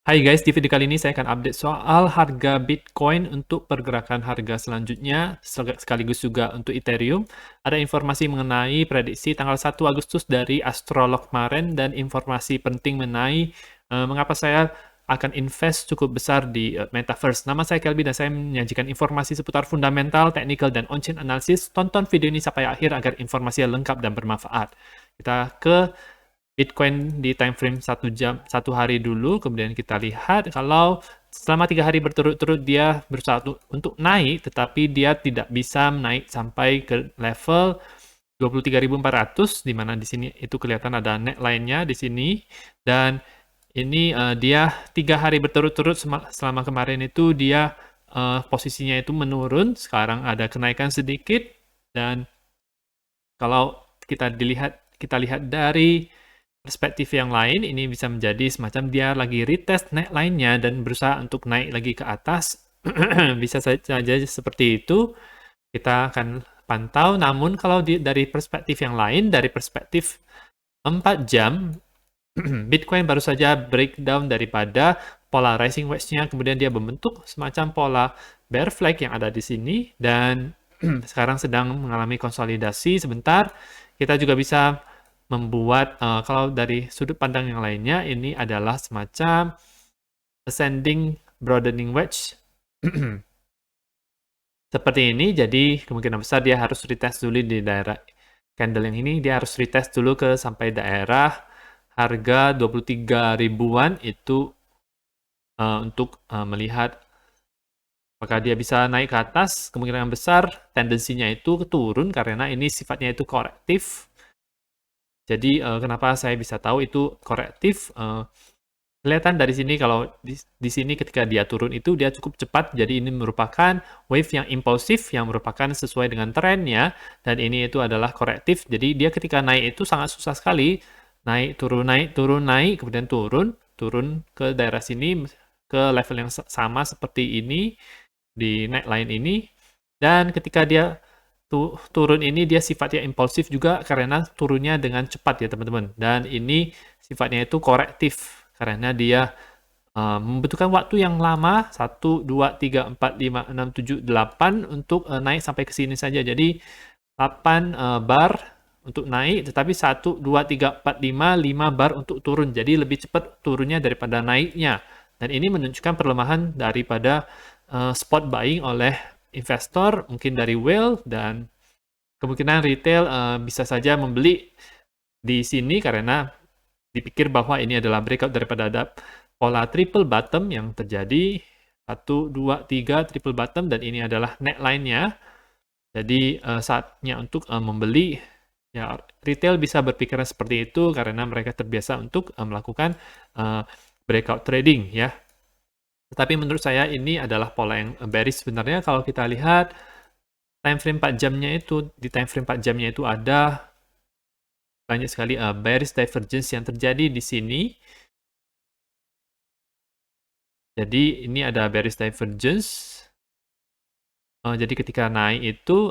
Hai guys, di video kali ini saya akan update soal harga Bitcoin untuk pergerakan harga selanjutnya, sekaligus juga untuk Ethereum. Ada informasi mengenai prediksi tanggal 1 Agustus dari Astrolog kemarin dan informasi penting mengenai mengapa saya akan invest cukup besar di Metaverse. Nama saya Kelby dan saya menyajikan informasi seputar fundamental, technical, dan on-chain analysis. Tonton video ini sampai akhir agar informasinya lengkap dan bermanfaat. Kita ke Bitcoin di time frame 1 hari dulu, kemudian kita lihat kalau selama 3 hari berturut-turut dia berusaha untuk naik, tetapi dia tidak bisa naik sampai ke level 23.400, di mana di sini itu kelihatan ada neckline-nya di sini, dan ini dia 3 hari berturut-turut selama kemarin itu dia posisinya itu menurun, sekarang ada kenaikan sedikit, dan kalau kita lihat dari perspektif yang lain, ini bisa menjadi semacam dia lagi retest neckline-nya dan berusaha untuk naik lagi ke atas. Bisa saja seperti itu. Kita akan pantau. Namun kalau dari perspektif yang lain, dari perspektif 4 jam, Bitcoin baru saja breakdown daripada pola rising wedge-nya, kemudian dia membentuk semacam pola bear flag yang ada di sini, dan sekarang sedang mengalami konsolidasi sebentar. Kita juga bisa membuat, kalau dari sudut pandang yang lainnya, ini adalah semacam ascending broadening wedge. Seperti ini, jadi kemungkinan besar dia harus retest dulu di daerah candle yang ini, dia harus retest dulu ke sampai daerah harga 23 ribuan itu untuk melihat apakah dia bisa naik ke atas. Kemungkinan besar tendensinya itu turun karena ini sifatnya itu korektif. Jadi kenapa saya bisa tahu itu korektif? Kelihatan dari sini kalau di sini ketika dia turun itu dia cukup cepat, jadi ini merupakan wave yang impulsif yang merupakan sesuai dengan trennya, dan ini itu adalah korektif. Jadi dia ketika naik itu sangat susah sekali, naik turun naik, kemudian turun ke daerah sini ke level yang sama seperti ini di neckline ini, dan ketika dia turun ini dia sifatnya impulsif juga karena turunnya dengan cepat ya teman-teman, dan ini sifatnya itu korektif karena dia membutuhkan waktu yang lama, 1, 2, 3, 4, 5, 6, 7, 8 untuk naik sampai ke sini saja. Jadi 8 bar untuk naik, tetapi 1, 2, 3, 4, 5 bar untuk turun. Jadi lebih cepat turunnya daripada naiknya. Dan ini menunjukkan perlemahan daripada spot buying oleh investor, mungkin dari whale, dan kemungkinan retail bisa saja membeli di sini karena dipikir bahwa ini adalah breakout daripada pola triple bottom yang terjadi 1, 2, 3 triple bottom, dan ini adalah neckline-nya. Jadi saatnya untuk membeli. Ya, retail bisa berpikiran seperti itu karena mereka terbiasa untuk melakukan breakout trading ya. Tetapi menurut saya ini adalah pola yang bearish sebenarnya. Kalau kita lihat time frame 4 jamnya itu, di time frame 4 jamnya itu ada banyak sekali bearish divergence yang terjadi di sini. Jadi ini ada bearish divergence. Jadi ketika naik itu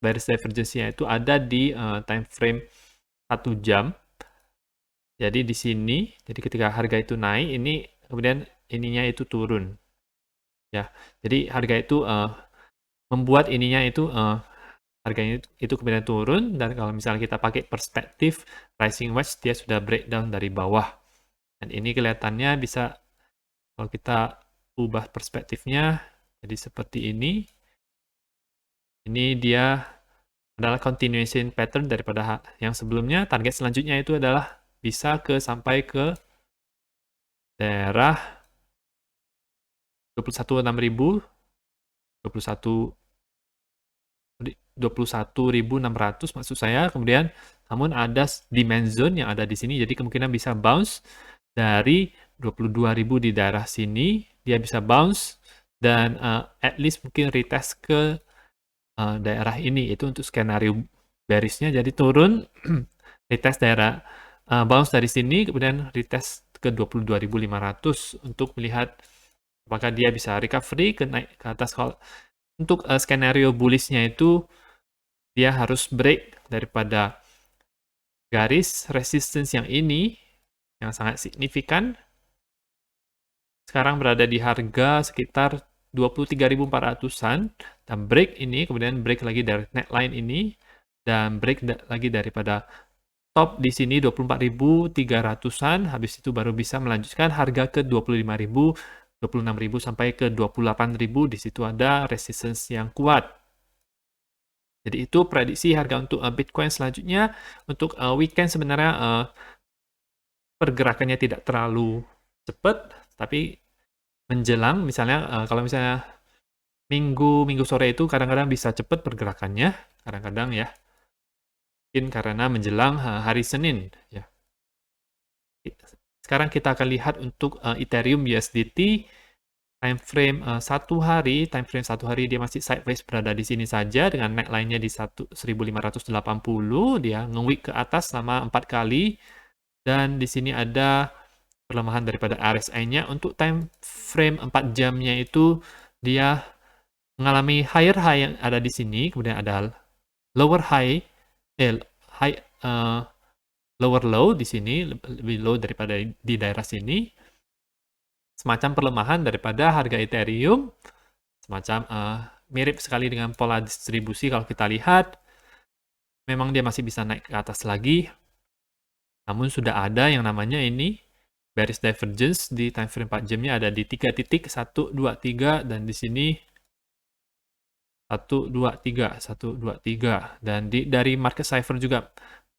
bearish divergence-nya itu ada di time frame 1 jam. Jadi di sini, jadi ketika harga itu naik, ini kemudian ininya itu turun. Ya, jadi harga itu membuat ininya itu harganya itu kemudian turun, dan kalau misalnya kita pakai perspektif rising wedge, dia sudah breakdown dari bawah. Dan ini kelihatannya bisa, kalau kita ubah perspektifnya, jadi seperti ini. Ini dia adalah continuation pattern daripada yang sebelumnya. Target selanjutnya itu adalah bisa sampai ke daerah 21.600, 21.600 maksud saya. Kemudian namun ada demand zone yang ada di sini, jadi kemungkinan bisa bounce dari 22.000 di daerah sini, dia bisa bounce dan at least mungkin retest ke daerah ini. Itu untuk skenario bearish-nya, jadi turun retest daerah bounce dari sini, kemudian retest ke 22.500 untuk melihat apakah dia bisa recovery ke naik ke atas. Kalau untuk skenario bullish-nya itu dia harus break daripada garis resistance yang ini yang sangat signifikan. sekarang berada di harga sekitar 23.400-an, dan break ini, kemudian break lagi dari neckline ini, dan break lagi daripada top di sini 24.300-an, habis itu baru bisa melanjutkan harga ke 25.000, 26.000 sampai ke 28.000. Di situ ada resistance yang kuat. Jadi itu prediksi harga untuk Bitcoin selanjutnya. Untuk weekend sebenarnya pergerakannya tidak terlalu cepat, tapi menjelang misalnya kalau misalnya minggu sore itu kadang-kadang bisa cepat pergerakannya, kadang-kadang ya. Mungkin karena menjelang hari Senin ya. Sekarang kita akan lihat untuk Ethereum USDT time frame satu hari dia masih sideways berada di sini saja dengan neckline-nya di 1580, dia nge-wick ke atas selama 4 kali, dan di sini ada pelemahan daripada RSI-nya. Untuk time frame 4 jamnya itu dia mengalami higher high yang ada di sini, kemudian ada lower high, lower low di sini, lebih low daripada di daerah sini. Semacam pelemahan daripada harga Ethereum, semacam mirip sekali dengan pola distribusi. Kalau kita lihat, memang dia masih bisa naik ke atas lagi, namun sudah ada yang namanya ini bearish divergence di time frame 4 jamnya ada di 3.123, dan di sini 123, dan dari market cipher juga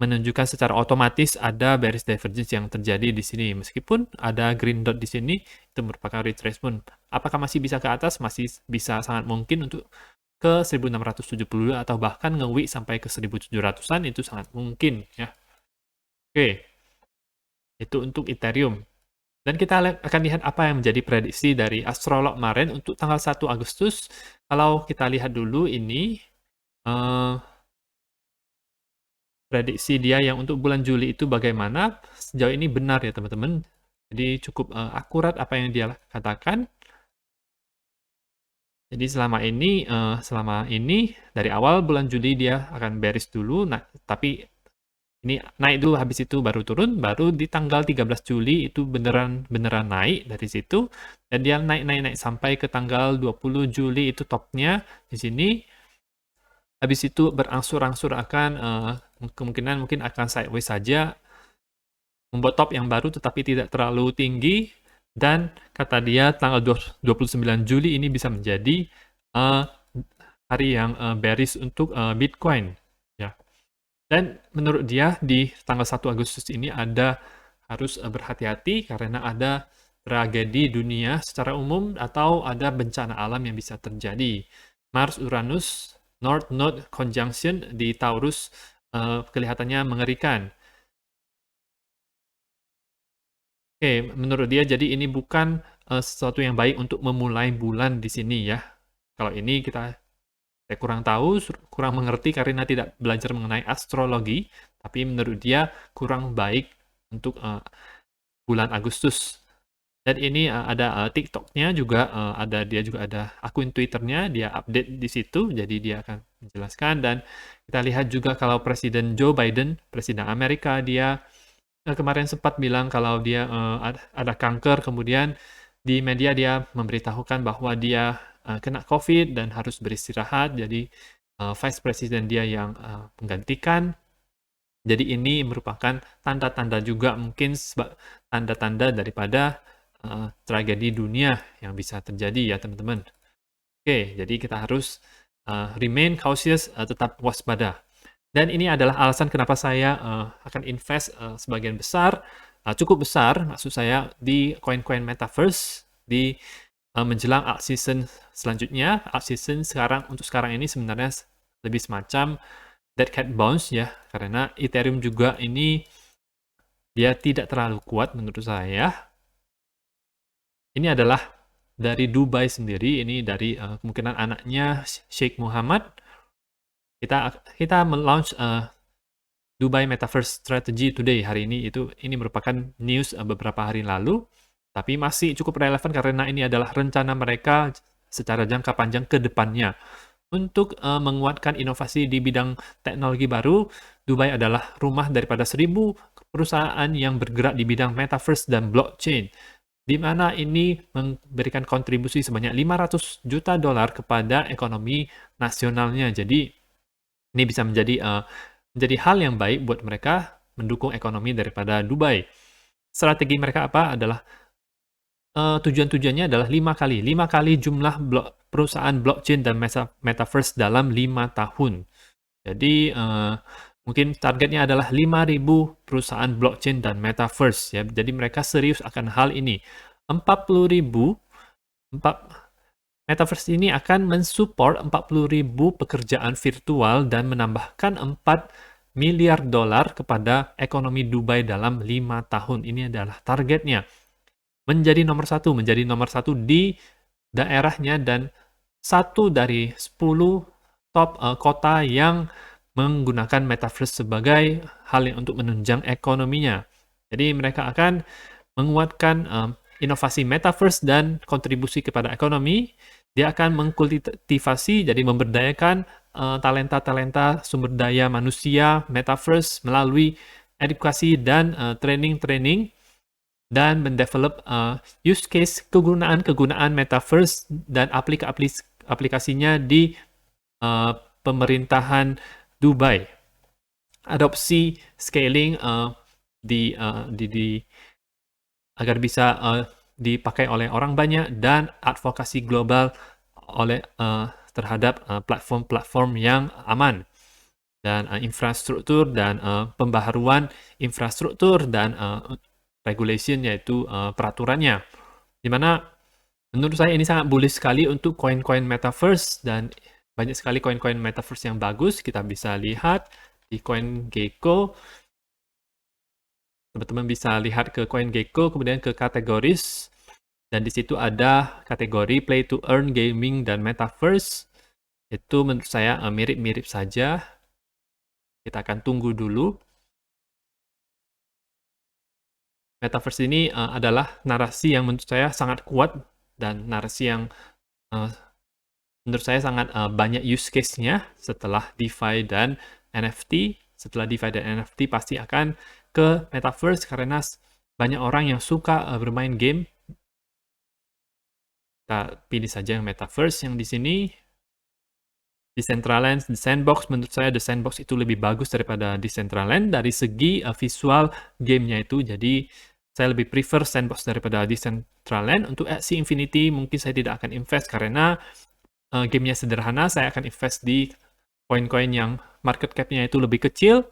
menunjukkan secara otomatis ada bearish divergence yang terjadi di sini. Meskipun ada green dot di sini, itu merupakan retracement. Apakah masih bisa ke atas? Masih bisa, sangat mungkin untuk ke 1670 atau bahkan nge-wick sampai ke 1700-an, itu sangat mungkin ya. Oke. Itu untuk Ethereum. Dan kita akan lihat apa yang menjadi prediksi dari astrolog kemarin untuk tanggal 1 Agustus. Kalau kita lihat dulu ini, prediksi dia yang untuk bulan Juli itu bagaimana, sejauh ini benar ya teman-teman. Jadi cukup akurat apa yang dia katakan. Jadi selama ini dari awal bulan Juli dia akan bearish dulu, nah tapi ini naik dulu, habis itu baru turun, baru di tanggal 13 Juli itu beneran naik dari situ, dan dia naik sampai ke tanggal 20 Juli itu topnya di sini. Habis itu berangsur-angsur akan kemungkinan mungkin akan sideways saja, membuat top yang baru tetapi tidak terlalu tinggi, dan kata dia tanggal 29 Juli ini bisa menjadi hari yang bearish untuk Bitcoin ya. Dan menurut dia di tanggal 1 Agustus ini harus berhati-hati karena ada tragedi dunia secara umum atau ada bencana alam yang bisa terjadi. Mars Uranus North Node conjunction di Taurus kelihatannya mengerikan. Oke, menurut dia jadi ini bukan sesuatu yang baik untuk memulai bulan di sini ya. Kalau ini saya kurang tahu, kurang mengerti karena tidak belajar mengenai astrologi, tapi menurut dia kurang baik untuk bulan Agustus. Dan ini ada TikTok-nya juga, dia juga ada akun Twitter-nya, dia update di situ, jadi dia akan menjelaskan. Dan kita lihat juga kalau Presiden Joe Biden, Presiden Amerika, dia kemarin sempat bilang kalau dia ada kanker, kemudian di media dia memberitahukan bahwa dia kena COVID dan harus beristirahat, jadi Vice President dia yang menggantikan. Jadi ini merupakan tanda-tanda juga, mungkin tanda-tanda daripada tragedi dunia yang bisa terjadi ya teman-teman. Oke, jadi kita harus remain cautious, tetap waspada. Dan ini adalah alasan kenapa saya akan invest sebagian besar, cukup besar maksud saya, di koin-koin metaverse di menjelang alt season selanjutnya. Alt season untuk sekarang ini sebenarnya lebih semacam dead cat bounce ya, karena Ethereum juga ini dia tidak terlalu kuat menurut saya. Ini adalah dari Dubai sendiri, ini dari kemungkinan anaknya Sheikh Muhammad. Kita launch Dubai Metaverse Strategy today hari ini. Ini merupakan news beberapa hari lalu, tapi masih cukup relevan karena ini adalah rencana mereka secara jangka panjang ke depannya. Untuk menguatkan inovasi di bidang teknologi baru, Dubai adalah rumah daripada 1.000 perusahaan yang bergerak di bidang metaverse dan blockchain. di mana ini memberikan kontribusi sebanyak 500 juta dolar kepada ekonomi nasionalnya. Jadi ini bisa menjadi hal yang baik buat mereka mendukung ekonomi daripada Dubai. Strategi mereka apa adalah tujuan-tujuannya adalah 5 kali jumlah perusahaan blockchain dan metaverse dalam 5 tahun. Jadi mungkin targetnya adalah 5.000 perusahaan blockchain dan metaverse ya. Jadi mereka serius akan hal ini. 40.000 metaverse ini akan mensupport 40.000 pekerjaan virtual dan menambahkan 4 miliar dolar kepada ekonomi Dubai dalam 5 tahun. Ini adalah targetnya. Menjadi nomor satu di daerahnya dan 1 dari 10 top kota yang menggunakan metaverse sebagai hal yang untuk menunjang ekonominya. Jadi mereka akan menguatkan inovasi metaverse dan kontribusi kepada ekonomi. Dia akan mengkultivasi, jadi memberdayakan talenta-talenta sumber daya manusia metaverse melalui edukasi dan training-training dan mendevelop use case kegunaan metaverse dan aplikasinya di pemerintahan Dubai. Adopsi scaling agar bisa dipakai oleh orang banyak dan advokasi global terhadap platform-platform yang aman dan infrastruktur dan pembaharuan infrastruktur dan regulation, yaitu peraturannya. Dimana menurut saya ini sangat bullish sekali untuk koin-koin metaverse dan banyak sekali koin-koin metaverse yang bagus. Kita bisa lihat di CoinGecko. Teman-teman bisa lihat ke CoinGecko, kemudian ke kategoris. Dan di situ ada kategori play to earn, gaming, dan metaverse. Itu menurut saya mirip-mirip saja. Kita akan tunggu dulu. Metaverse ini adalah narasi yang menurut saya sangat kuat dan narasi yang menurut saya sangat banyak use case-nya setelah DeFi dan NFT. Setelah DeFi dan NFT pasti akan ke Metaverse karena banyak orang yang suka bermain game. Kita pilih saja yang Metaverse yang di sini. Decentraland, The Sandbox, menurut saya The Sandbox itu lebih bagus daripada Decentraland dari segi visual gamenya itu. Jadi saya lebih prefer Sandbox daripada Decentraland. Untuk Axie Infinity mungkin saya tidak akan invest karena gamenya sederhana. Saya akan invest di koin-koin yang market cap-nya itu lebih kecil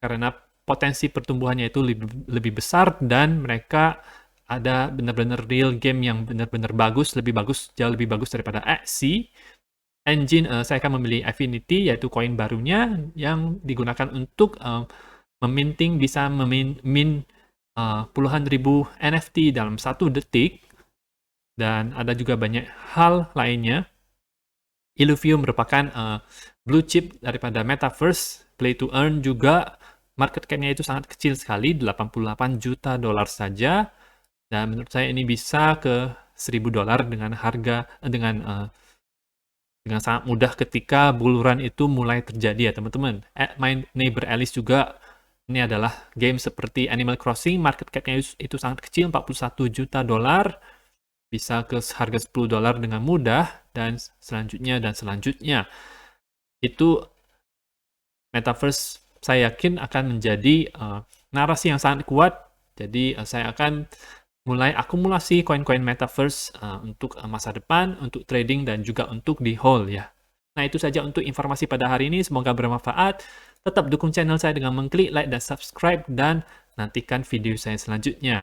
karena potensi pertumbuhannya itu lebih besar dan mereka ada benar-benar real game yang benar-benar bagus, jauh lebih bagus daripada Axie. Engine, saya akan memilih Affinity, yaitu koin barunya yang digunakan untuk bisa mint puluhan ribu NFT dalam 1 detik. Dan ada juga banyak hal lainnya. Illuvium merupakan blue chip daripada Metaverse. Play to earn juga market cap-nya itu sangat kecil sekali, 88 juta dolar saja. Dan menurut saya ini bisa ke 1.000 dolar dengan harga dengan sangat mudah ketika buluran itu mulai terjadi ya teman-teman. My Neighbor Alice juga, ini adalah game seperti Animal Crossing, market cap-nya itu sangat kecil, 41 juta dolar, bisa ke harga 10 dolar dengan mudah, dan selanjutnya. Itu Metaverse saya yakin akan menjadi narasi yang sangat kuat, jadi saya akan mulai akumulasi koin-koin Metaverse untuk masa depan, untuk trading, dan juga untuk di hold ya. Nah, itu saja untuk informasi pada hari ini. Semoga bermanfaat. Tetap dukung channel saya dengan mengklik like dan subscribe, dan nantikan video saya selanjutnya.